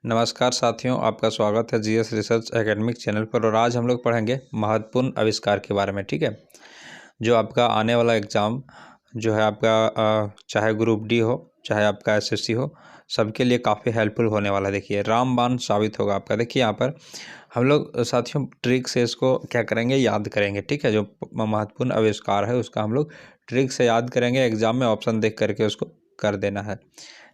नमस्कार साथियों, आपका स्वागत है जीएस रिसर्च एकेडमिक चैनल पर। और आज हम लोग पढ़ेंगे महत्वपूर्ण आविष्कार के बारे में। ठीक है, जो आपका आने वाला एग्ज़ाम जो है आपका चाहे ग्रुप डी हो चाहे आपका एसएससी हो, सबके लिए काफ़ी हेल्पफुल होने वाला है। देखिए, रामबाण साबित होगा आपका। देखिए यहाँ पर हम लोग साथियों ट्रिक से इसको क्या करेंगे, याद करेंगे। ठीक है, जो महत्वपूर्ण आविष्कार है उसका हम लोग ट्रिक से याद करेंगे। एग्जाम में ऑप्शन देख करके उसको कर देना है।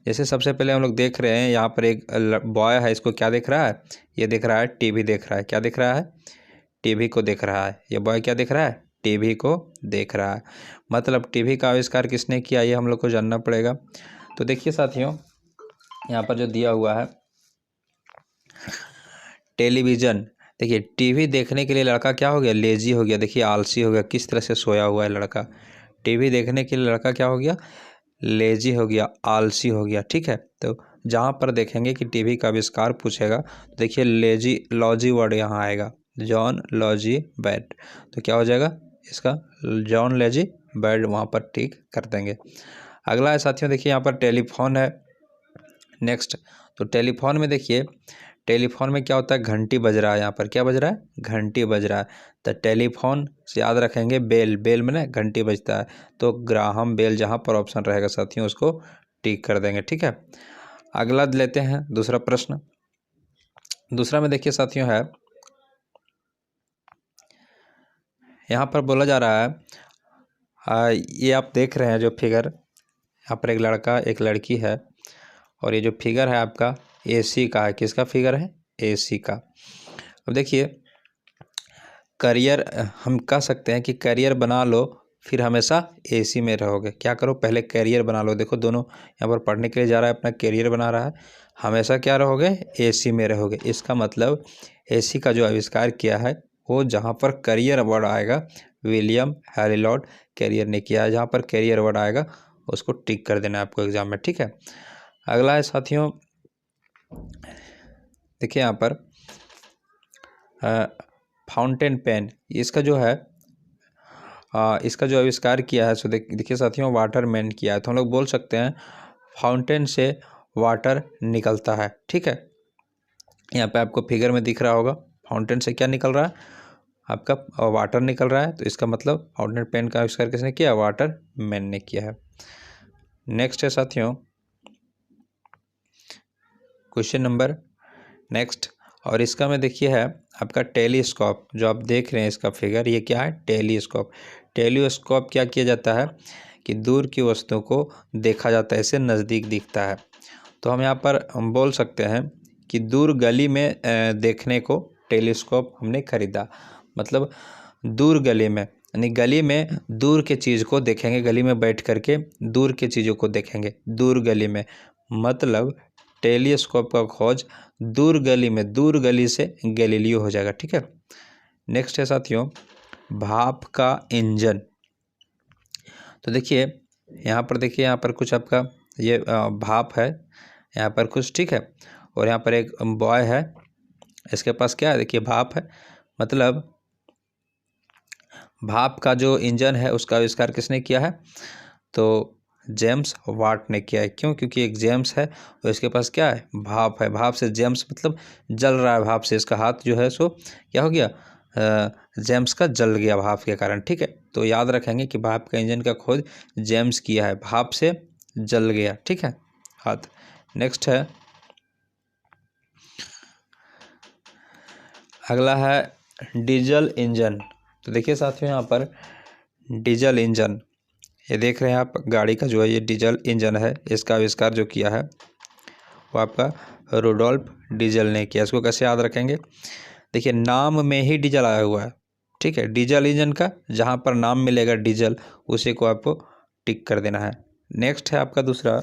जैसे सबसे पहले हम लोग देख रहे हैं यहाँ पर एक बॉय है, इसको क्या देख रहा है, ये देख रहा है टीवी देख रहा है। क्या देख रहा है, टीवी को देख रहा है। ये बॉय क्या देख रहा है, टीवी को देख रहा है। मतलब टीवी का आविष्कार किसने किया, ये हम लोग को जानना पड़ेगा। तो देखिए साथियों, यहाँ पर जो दिया हुआ है टेलीविज़न। देखिए, टीवी देखने के लिए लड़का क्या हो गया, लेजी हो गया। देखिए, आलसी हो गया, किस तरह से सोया हुआ है लड़का। टीवी देखने के लिए लड़का क्या हो गया, लेजी हो गया, आलसी हो गया। ठीक है, तो जहाँ पर देखेंगे कि टीवी का आविष्कार पूछेगा तो देखिए लेजी लॉजी वर्ड यहाँ आएगा, जॉन लॉजी बैट। तो क्या हो जाएगा इसका, जॉन लेजी बैट, वहाँ पर टिक कर देंगे। अगला है साथियों, देखिए यहाँ पर टेलीफोन है। नेक्स्ट, तो टेलीफोन में देखिए, टेलीफोन में क्या होता है, घंटी बज रहा है। यहाँ पर क्या बज रहा है, घंटी बज रहा है। तो टेलीफोन से याद रखेंगे बेल, बेल में ना घंटी बजता है। तो ग्राहम बेल जहाँ पर ऑप्शन रहेगा साथियों उसको टिक कर देंगे। ठीक है, अगला लेते हैं दूसरा प्रश्न। दूसरा में देखिए साथियों है, यहाँ पर बोला जा रहा है ये आप देख रहे हैं जो फिगर, यहाँ पर एक लड़का एक लड़की है और ये जो फिगर है आपका एसी का है। किसका फिगर है, एसी का। अब देखिए, करियर हम कह सकते हैं कि करियर बना लो फिर हमेशा एसी में रहोगे। क्या करो, पहले करियर बना लो। देखो दोनों यहाँ पर पढ़ने के लिए जा रहा है, अपना करियर बना रहा है। हमेशा क्या रहोगे, एसी में रहोगे। इसका मतलब एसी का जो आविष्कार किया है वो जहाँ पर करियर वर्ड आएगा, विलियम हैरिलॉट कैरियर ने किया है। जहाँ पर करियर वर्ड आएगा उसको टिक कर देना है आपको एग्जाम में। ठीक है, अगला है साथियों, देखिए यहाँ पर फाउंटेन पेन, इसका जो है इसका जो आविष्कार किया है सो देखिए साथियों वाटर मैन किया है। तो हम लोग बोल सकते हैं फाउंटेन से वाटर निकलता है। ठीक है, यहाँ पे आपको फिगर में दिख रहा होगा फाउंटेन से क्या निकल रहा है, आपका वाटर निकल रहा है। तो इसका मतलब फाउंटेन पेन का आविष्कार किसने किया, वाटर मैन ने किया है। नेक्स्ट है साथियों क्वेश्चन नंबर नेक्स्ट, और इसका में देखिए है आपका टेलीस्कोप। जो आप देख रहे हैं इसका फिगर, ये क्या है, टेलीस्कोप। टेलीस्कोप क्या किया जाता है कि दूर की वस्तुओं को देखा जाता है, इसे नज़दीक दिखता है। तो हम यहाँ पर हम बोल सकते हैं कि दूर गली में देखने को टेलीस्कोप हमने खरीदा। मतलब दूर गली में, यानी गली में दूर के चीज़ को देखेंगे, गली में बैठ करके दूर के चीज़ों को देखेंगे दूर गली में। मतलब टेलीस्कोप का खोज दूर गली में, दूर गली से गैलीलियो हो जाएगा। ठीक है, नेक्स्ट है साथियों भाप का इंजन। तो देखिए यहाँ पर, देखिए यहाँ पर कुछ आपका ये भाप है यहाँ पर कुछ। ठीक है, और यहाँ पर एक बॉय है, इसके पास क्या है, देखिए भाप है। मतलब भाप का जो इंजन है उसका आविष्कार किसने किया है, तो जेम्स वाट ने किया है। क्यों, क्योंकि एक जेम्स है और इसके पास क्या है, भाप है। भाप से जेम्स मतलब जल रहा है, भाप से इसका हाथ जो है सो क्या हो गया, जेम्स का जल गया भाप के कारण। ठीक है, तो याद रखेंगे कि भाप का इंजन का खोज जेम्स किया है, भाप से जल गया। ठीक है हाथ। नेक्स्ट है, अगला है डीजल इंजन। तो देखिए साथियों यहाँ पर डीजल इंजन, ये देख रहे हैं आप गाड़ी का जो है ये डीजल इंजन है। इसका आविष्कार जो किया है वो आपका रुडोल्फ डीजल ने किया। इसको कैसे याद रखेंगे, देखिए नाम में ही डीजल आया हुआ है। ठीक है, डीजल इंजन का जहाँ पर नाम मिलेगा डीजल, उसी को आपको टिक कर देना है। नेक्स्ट है आपका दूसरा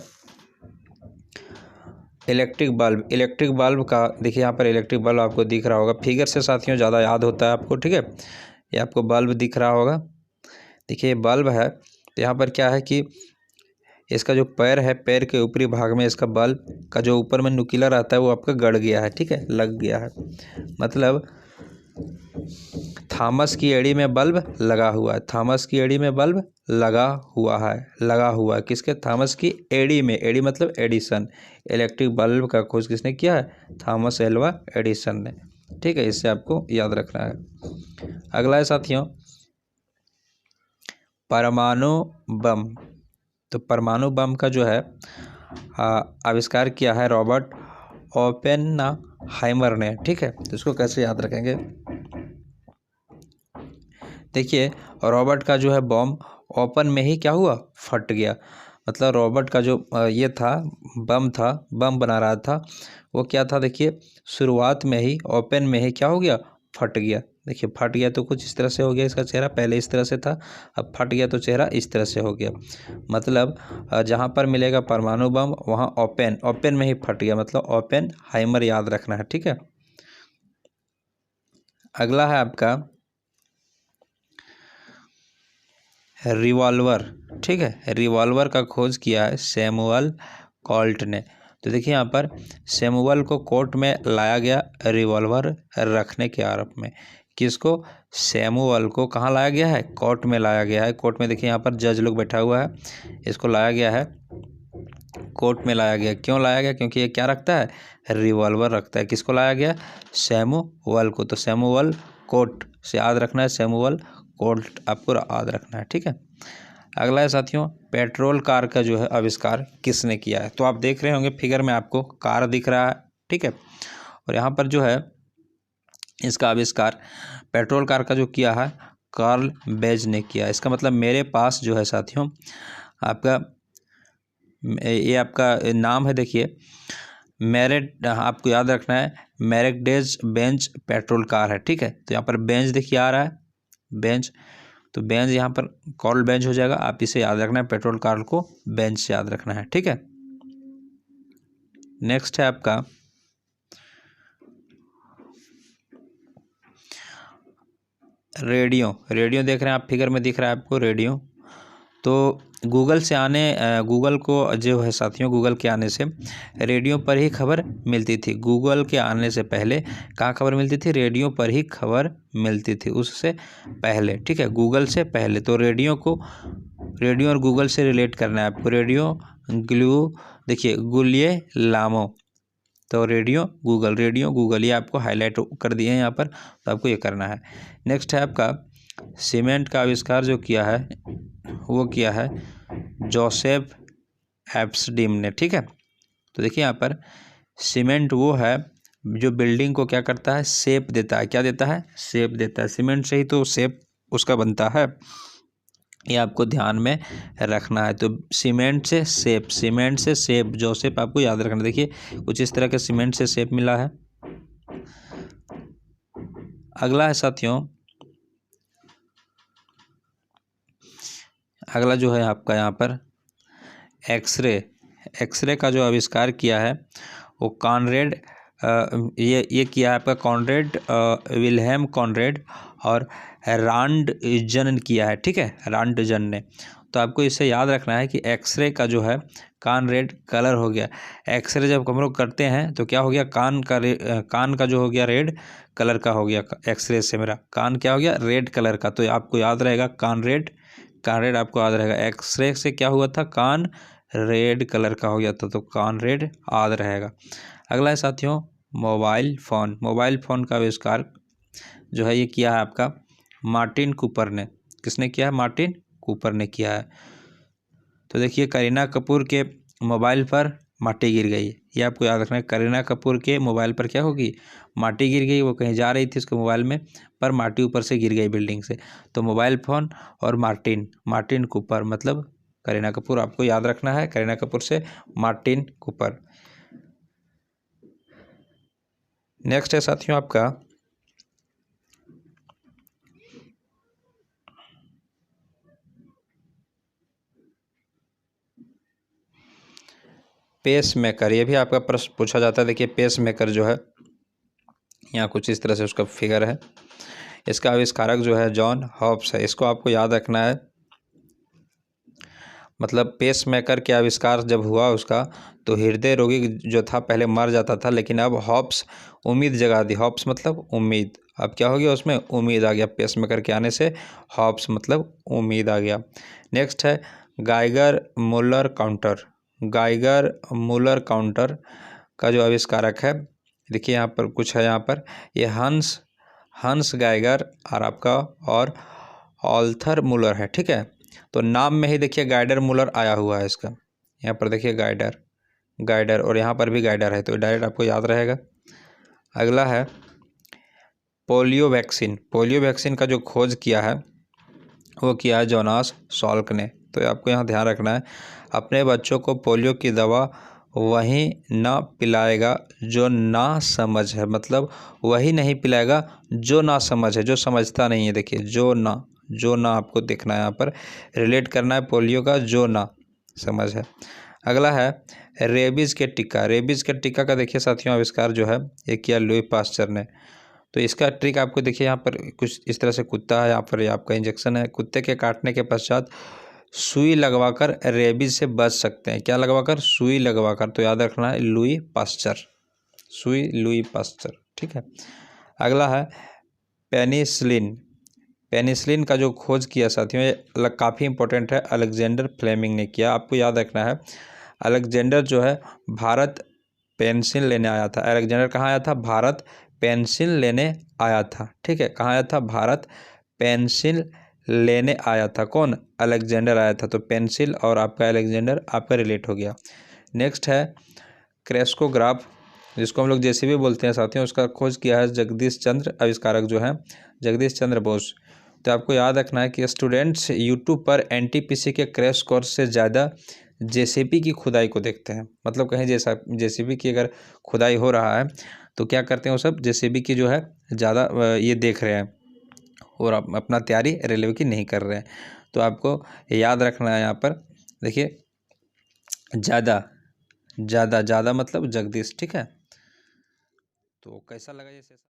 इलेक्ट्रिक बल्ब। इलेक्ट्रिक बल्ब का देखिए यहाँ पर इलेक्ट्रिक बल्ब आपको दिख रहा होगा, फिगर से साथियों ज़्यादा याद होता है आपको। ठीक है, ये आपको बल्ब दिख रहा होगा, देखिए बल्ब है। तो यहाँ पर क्या है कि इसका जो पैर है, पैर के ऊपरी भाग में इसका बल्ब का जो ऊपर में नुकीला रहता है वो आपका गड़ गया है। ठीक है, लग गया है। मतलब थॉमस की एड़ी में बल्ब लगा हुआ है। थॉमस की एड़ी में बल्ब लगा हुआ है। लगा हुआ है किसके? थॉमस की एड़ी में। एड़ी मतलब एडिसन। इलेक्ट्रिक बल्ब का खोज किसने किया है? थॉमस एल्वा एडिसन ने। ठीक है, इससे आपको याद रखना है। अगला है साथियों परमाणु बम। तो परमाणु बम का जो है आविष्कार किया है रॉबर्ट ओपेनहाइमर ने। ठीक है, तो इसको कैसे याद रखेंगे? देखिए, रॉबर्ट का जो है बम ओपन में ही क्या हुआ? फट गया। मतलब रॉबर्ट का जो ये था बम बना रहा था, वो क्या था? देखिए, शुरुआत में ही ओपन में ही क्या हो गया? फट गया। देखिए, फट गया तो कुछ इस तरह से हो गया इसका चेहरा। पहले इस तरह से था, अब फट गया तो चेहरा इस तरह से हो गया। मतलब जहाँ पर मिलेगा परमाणु बम वहाँ ओपन में ही फट गया, मतलब ओपेनहाइमर याद रखना है। ठीक है, अगला है आपका रिवॉल्वर। ठीक है, रिवॉल्वर का खोज किया है सैमुअल कोल्ट ने। तो देखिए यहाँ पर सैमुअल को कोर्ट में लाया गया रिवॉल्वर रखने के आरोप में। किसको? सैमुअल को कहाँ लाया गया है? कोर्ट में लाया गया है। कोर्ट में देखिए यहाँ पर जज लोग बैठा हुआ है, इसको लाया गया है कोर्ट में लाया गया। क्यों लाया गया? क्योंकि ये क्या रखता है? रिवॉल्वर रखता है। किसको लाया गया? सैमुअल को। तो सैमुअल कोर्ट से याद रखना है, सैमुअल कोर्ट आपको याद रखना है। ठीक है, अगला है साथियों पेट्रोल कार का जो है आविष्कार किसने किया है? तो आप देख रहे होंगे फिगर में आपको कार दिख रहा है। ठीक है, और यहाँ पर जो है इसका आविष्कार पेट्रोल कार का जो किया है कार्ल बेज ने किया। इसका मतलब मेरे पास जो है साथियों आपका ये आपका नाम है। देखिए मेरेट, आपको याद रखना है मेर्केडेज बेंज पेट्रोल कार है। ठीक है, तो यहाँ पर बेंज देखिए आ रहा है, बेंज। तो बेंज यहाँ पर कार्ल बेंज हो जाएगा। आप इसे याद रखना है, पेट्रोल कार को बेंज से याद रखना है। ठीक है, नेक्स्ट है आपका रेडियो। रेडियो देख रहे हैं आप, फिगर में दिख रहा है आपको रेडियो। तो गूगल को जो है साथियों, गूगल के आने से रेडियो पर ही खबर मिलती थी। गूगल के आने से पहले कहाँ खबर मिलती थी? रेडियो पर ही खबर मिलती थी, उससे पहले। ठीक है, गूगल से पहले। तो रेडियो और गूगल से रिलेट करना है आपको। रेडियो देखिए गुलिये लामो। तो रेडियो गूगल ये आपको हाईलाइट कर दिए हैं यहाँ पर, तो आपको ये करना है। नेक्स्ट है आपका सीमेंट का आविष्कार जो किया है वो किया है जोसेफ एप्सडीम ने। ठीक है, तो देखिए यहाँ पर सीमेंट वो है जो बिल्डिंग को क्या करता है? शेप देता है। क्या देता है? शेप देता है। सीमेंट से ही तो शेप उसका बनता है, ये आपको ध्यान में रखना है। तो सीमेंट से शेप जोसेफ आपको याद रखना। देखिए कुछ इस तरह के सीमेंट से शेप मिला है। अगला है साथियों, अगला जो है आपका यहाँ पर एक्सरे का जो आविष्कार किया है वो कॉनरेड ये किया है आपका कॉनरेड विल्हेम कॉनरेड और रांटजन किया है। ठीक है, रांटजन ने। तो आपको इसे याद रखना है कि एक्सरे का जो है कॉनरेड कलर हो गया। एक्सरे जब हम लोग करते हैं तो क्या हो गया? कान का जो हो गया रेड कलर का हो गया। एक्सरे से मेरा कान क्या हो गया? रेड कलर का। तो आपको याद रहेगा कॉनरेड आपको याद रहेगा। एक्सरे से क्या हुआ था? कान रेड कलर का हो गया था, तो कॉनरेड याद रहेगा। अगला है साथियों मोबाइल फ़ोन का आविष्कार जो है ये किया है आपका मार्टिन कूपर ने। किसने किया है? मार्टिन कूपर ने किया है। तो देखिए करीना कपूर के मोबाइल पर माटी गिर गई, ये आपको याद रखना है। करीना कपूर के मोबाइल पर क्या होगी? माटी गिर गई। वो कहीं जा रही थी उसके मोबाइल में, पर माटी ऊपर से गिर गई बिल्डिंग से। तो मोबाइल फ़ोन और मार्टिन कूपर मतलब करीना कपूर, आपको याद रखना है। करीना कपूर से मार्टिन कूपर। नेक्स्ट है साथियों आपका पेस मेकर। ये भी आपका प्रश्न पूछा जाता है। देखिए पेस मेकर जो है यहाँ कुछ इस तरह से उसका फिगर है। इसका आविष्कारक जो है जॉन हॉब्स है। इसको आपको याद रखना है। मतलब पेस मेकर के आविष्कार जब हुआ उसका, तो हृदय रोगी जो था पहले मर जाता था, लेकिन अब हॉब्स उम्मीद जगा दी। हॉब्स मतलब उम्मीद। अब क्या हो गया उसमें उम्मीद आ गया, पेसमेकर के आने से हॉप्स मतलब उम्मीद आ गया। नेक्स्ट है Geiger Muller counter. Geiger Muller counter का जो आविष्कारक है, देखिए यहाँ पर कुछ है, यहाँ पर ये हंस गाइगर और आपका और ऑल्थर मुलर है, ठीक है। तो नाम में ही देखिए गाइडर मुलर आया हुआ है इसका, यहाँ पर देखिए गाइडर और यहाँ पर भी गाइडर है, तो डायरेक्ट आपको याद रहेगा। अगला है पोलियो वैक्सीन। पोलियो वैक्सीन का जो खोज किया है वो किया है जोनास सॉल्क ने। तो आपको यहाँ ध्यान रखना है, अपने बच्चों को पोलियो की दवा वही ना पिलाएगा जो ना समझ है, मतलब वही नहीं पिलाएगा जो ना समझ है, जो समझता नहीं है। देखिए जो ना आपको देखना है, यहाँ पर रिलेट करना है पोलियो का जो ना समझ है। अगला है रेबीज़ के टीका। रेबीज़ के टीका का देखिए साथियों आविष्कार जो है ये किया लुई पास्चर ने। तो इसका ट्रिक आपको देखिए यहाँ पर कुछ इस तरह से कुत्ता है, यहाँ पर आपका इंजेक्शन है, कुत्ते के काटने के पश्चात सुई लगवाकर रेबीज से बच सकते हैं। क्या लगवाकर? सुई लगवाकर। तो याद रखना है लुई पास्चर, सुई लुई पास्चर, ठीक है। अगला है पेनिसिलिन। पेनिसिलिन का जो खोज किया साथियों ये काफ़ी इंपॉर्टेंट है, अलेक्जेंडर फ्लेमिंग ने किया। आपको याद रखना है अलेक्जेंडर जो है भारत पेंसिल लेने आया था। अलेक्जेंडर कहाँ आया था? भारत पेंसिल लेने आया था, ठीक है। कहाँ आया था? भारत पेंसिल लेने आया था। कौन? अलेक्जेंडर आया था। तो पेंसिल और आपका अलेक्जेंडर आपका रिलेट हो गया। नेक्स्ट है क्रेस्कोग्राफ, जिसको हम लोग जेसीबी बोलते हैं साथियों, उसका खोज किया है जगदीश चंद्र, आविष्कारक जो है जगदीश चंद्र बोस। तो आपको याद रखना है कि स्टूडेंट्स यूट्यूब पर एनटीपीसी के क्रैश कोर्स से ज़्यादा जेसीबी की खुदाई को देखते हैं। मतलब कहीं जैसा जेसीबी की अगर खुदाई हो रहा है तो क्या करते हैं वो सब जेसीबी की जो है ज़्यादा ये देख रहे हैं और अपना तैयारी रेलवे की नहीं कर रहे हैं। तो आपको याद रखना है यहाँ पर देखिए ज़्यादा मतलब जगदीश, ठीक है। तो कैसा लगा ये सेशन?